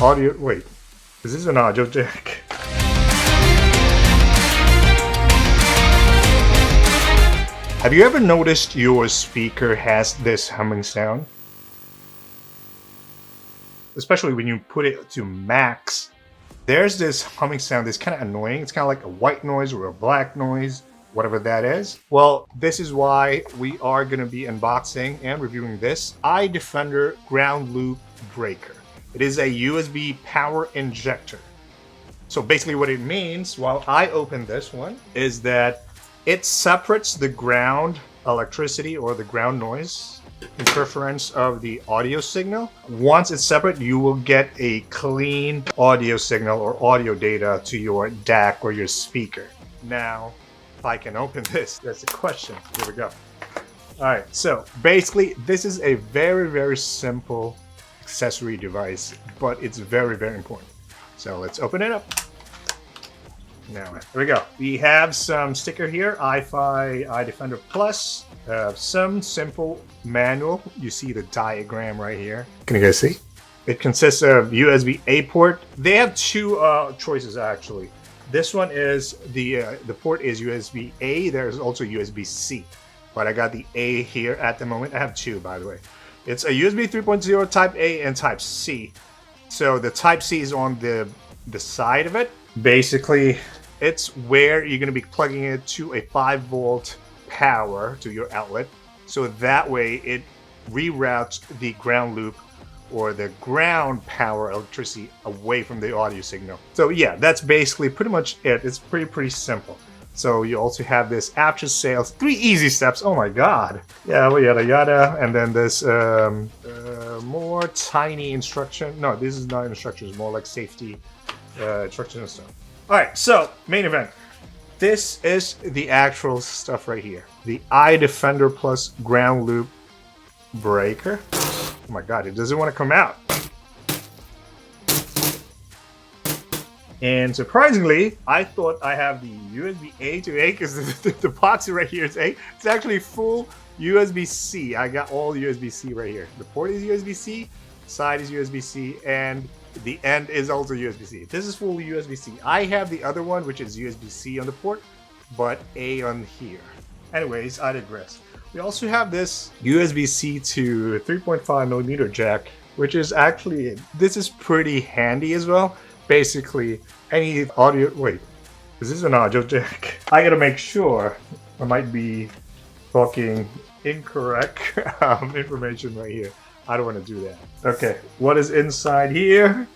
audio. Wait, is this an audio jack? Have you ever noticed your speaker has this humming sound? Especially when you put it to max, there's this humming sound that's kind of annoying. It's kind of like a white noise or a black noise, whatever that is. Well, this is why we are going to be unboxing and reviewing this iDefender Ground Loop Breaker. It is a USB power injector. So basically what it means, while I open this one, is that it separates the ground electricity or the ground noise interference of the audio signal. Once it's separate, you will get a clean audio signal or audio data to your DAC or your speaker. Now, if I can open this, that's the question. Here we go. All right, so basically this is a very, very simple accessory device, but it's very, very important. So let's open it up. Now, here we go. We have some sticker here, iDefender Plus, some simple manual. You see the diagram right here. Can you guys see? It consists of USB-A port. They have two choices actually. This one is the port is USB-A. There's also USB-C, but I got the A here at the moment. I have two, by the way. It's a USB 3.0 Type A and Type C. So the Type C is on the side of it. Basically, it's where you're going to be plugging it to a 5-volt power to your outlet. So that way it reroutes the ground loop or the ground power electricity away from the audio signal. So yeah, that's basically pretty much it. It's pretty simple. So you also have this after sales, 3 easy steps. Oh my God. Yeah, well, yada yada. And then this more tiny instruction. No, this is not instructions, more like safety instructions and stuff. All right, so main event. This is the actual stuff right here. The iDefender Plus Ground Loop Breaker. Oh my God, it doesn't want to come out. And surprisingly, I thought I have the USB-A to A because the box right here is A. It's actually full USB-C. I got all USB-C right here. The port is USB-C, side is USB-C, and the end is also USB-C. This is full USB-C. I have the other one, which is USB-C on the port, but A on here. Anyways, I digress. We also have this USB-C to 3.5mm jack, which is actually, this is pretty handy as well. Basically, any audio, wait, is this an audio jack? I gotta make sure. I might be talking incorrect information right here. I don't want to do that. Okay, what is inside here?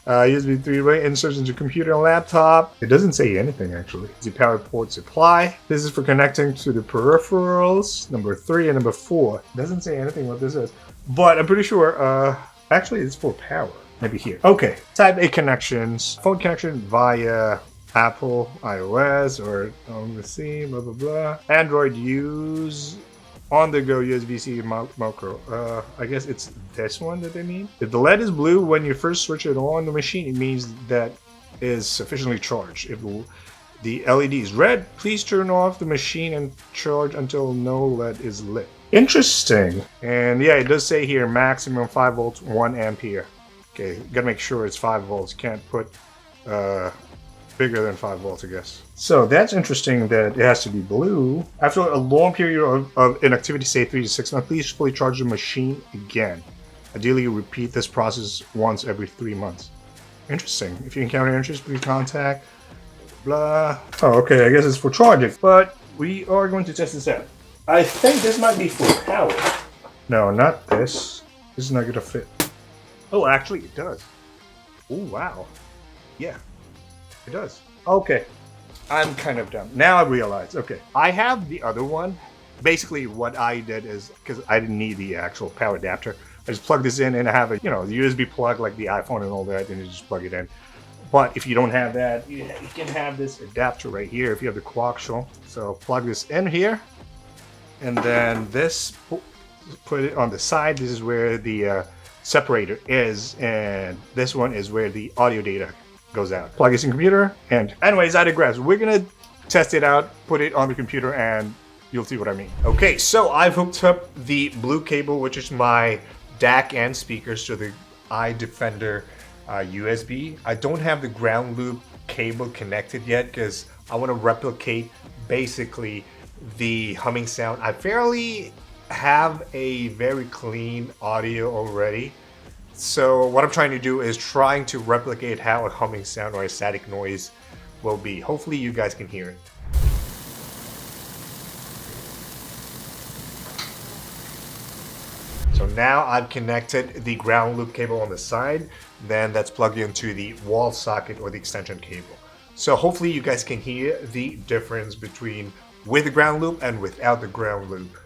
USB 3-way inserts into computer and laptop. It doesn't say anything actually. The power port supply. This is for connecting to the peripherals. Number 3 and number 4. Doesn't say anything what this is, but I'm pretty sure. Actually, it's for power. Maybe here. Okay, Type A connections. Phone connection via Apple, iOS, or OMC, blah blah blah. Android use. On-the-go USB-C micro. I guess it's this one that they mean. If the LED is blue when you first switch it on the machine, it means that is sufficiently charged. If the LED is red, please turn off the machine and charge until no LED is lit. Interesting. And yeah, it does say here maximum 5 volts, 1 ampere. Okay, gotta make sure it's 5 volts. Can't put bigger than 5 volts, I guess. So that's interesting that it has to be blue. After a long period of inactivity, say 3 to 6 months, please fully charge the machine again. Ideally, you repeat this process once every 3 months. Interesting. If you encounter interest, please contact. Blah. Oh, okay. I guess it's for charging, but we are going to test this out. I think this might be for power. No, not this. This is not going to fit. Oh, actually, it does. Oh, wow. Yeah. It does. Okay. I'm kind of dumb. Now I realize. Okay. I have the other one. Basically, what I did is, because I didn't need the actual power adapter, I just plugged this in and I have a, the USB plug like the iPhone and all that, and you just plug it in. But if you don't have that, you can have this adapter right here if you have the coaxial. So plug this in here. And then this, put it on the side. This is where the separator is. And this one is where the audio data goes out. Plug this in computer, and anyways, I digress. We're gonna test it out, put it on the computer, and you'll see what I mean. Okay, so I've hooked up the blue cable, which is my DAC and speakers, to the iDefender USB. I don't have the ground loop cable connected yet because I want to replicate basically the humming sound. I fairly have a very clean audio already. So what I'm trying to do is trying to replicate how a humming sound or a static noise will be. Hopefully you guys can hear it. So now I've connected the ground loop cable on the side, then that's plugged into the wall socket or the extension cable. So hopefully you guys can hear the difference between with the ground loop and without the ground loop.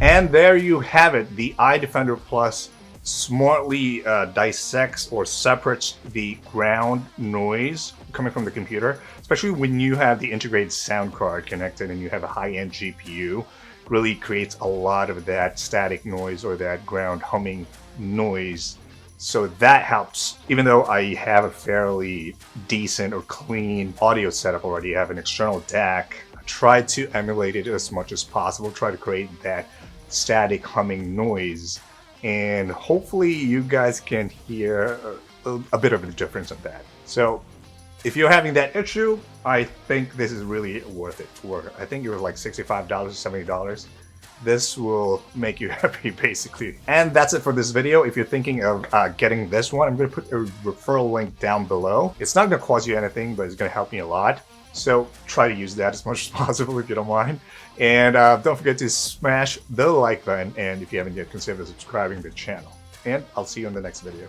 And there you have it. The iDefender Plus smartly dissects or separates the ground noise coming from the computer, especially when you have the integrated sound card connected and you have a high-end GPU. Really creates a lot of that static noise or that ground humming noise. So that helps. Even though I have a fairly decent or clean audio setup already, I have an external DAC, I try to emulate it as much as possible, try to create that static humming noise, and hopefully you guys can hear a bit of a difference of that. So if you're having that issue, I think this is really worth it. I think it was like $65 or $70. This will make you happy basically. And that's it for this video. If you're thinking of getting this one, I'm going to put a referral link down below. It's not going to cost you anything, but it's going to help me a lot. So try to use that as much as possible if you don't mind. And don't forget to smash the like button. And if you haven't yet, consider subscribing to the channel. And I'll see you in the next video.